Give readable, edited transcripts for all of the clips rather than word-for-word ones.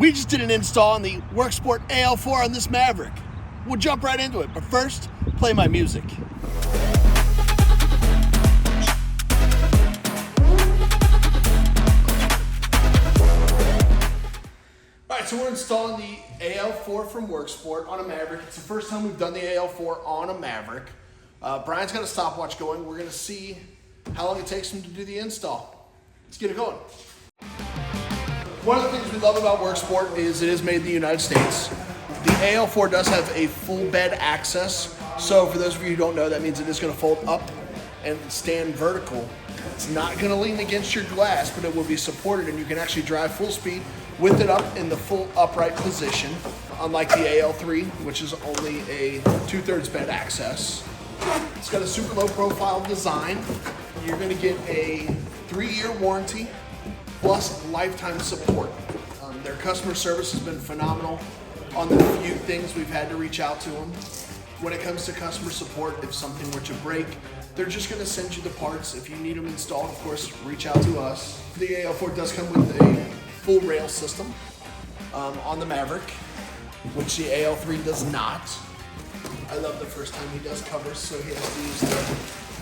We just did an install on the Worksport AL4 on this Maverick. We'll jump right into it, but first, play my music. Alright, so we're installing the AL4 from Worksport on a Maverick. It's the first time we've done the AL4 on a Maverick. Brian's got a stopwatch going. We're going to see how long it takes him to do the install. Let's get it going. One of the things we love about Worksport is it is made in the United States. The AL4 does have a full bed access, so for those of you who don't know, that means it is going to fold up and stand vertical. It's not going to lean against your glass, but it will be supported, and you can actually drive full speed with it up in the full upright position, unlike the AL3, which is only a 2/3 bed access. It's got a super low profile design. You're going to get a 3-year warranty plus lifetime support. Their customer service has been phenomenal on the few things we've had to reach out to them. When it comes to customer support, if something were to break, they're just going to send you the parts. If you need them installed, of course, reach out to us. The AL4 does come with a full rail system on the Maverick, which the AL3 does not. I love the first time he does covers, so he has to use the,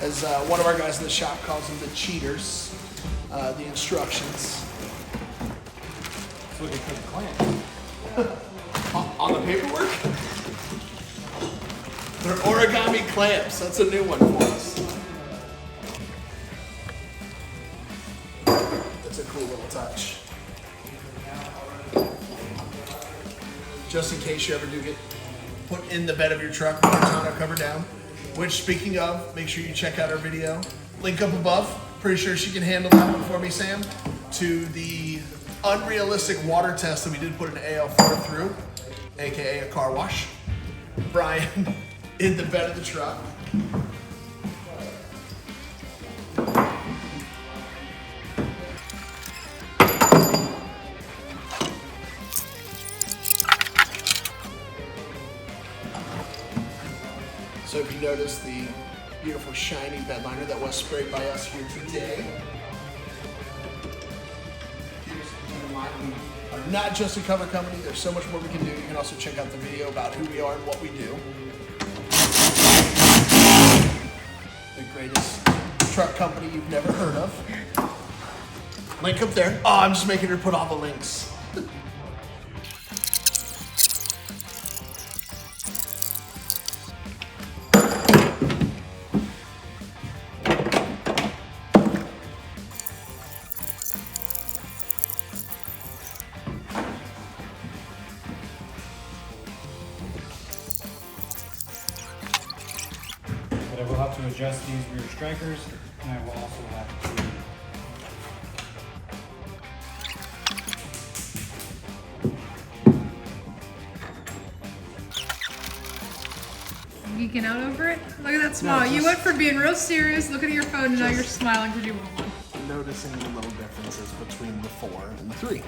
as one of our guys in the shop calls them, the cheaters, the instructions. It's looking for the clamp. On the paperwork? They're origami clamps. That's a new one for us. That's a cool little touch. Just in case you ever do get put in the bed of your truck with your tonneau cover down. Which, speaking of, make sure you check out our video. Link up above. Pretty sure she can handle that one for me, Sam. To the unrealistic water test that we did put an AL4 through, aka a car wash. Brian in the bed of the truck. So if you notice the beautiful shiny bed liner that was sprayed by us here today. We are not just a cover company, there's so much more we can do. You can also check out the video about who we are and what we do. The greatest truck company you've never heard of. Link up there. Oh, I'm just making her put all the links. But I will have to adjust these rear strikers, and I will also have to geeking out over it? Look at that smile. No, You went from being real serious, looking at your phone, and now you're smiling because you want one. Noticing the little differences between the 4 and the 3.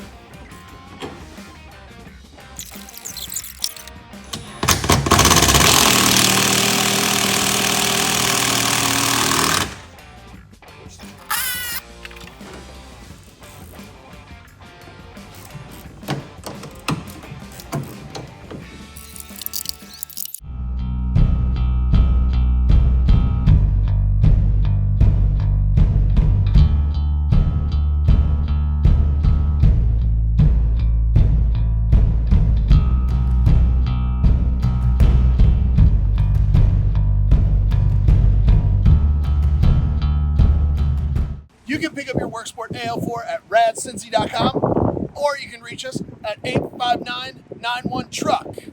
You can pick up your Worksport AL4 at radcincy.com, or you can reach us at 859-91-TRUCK.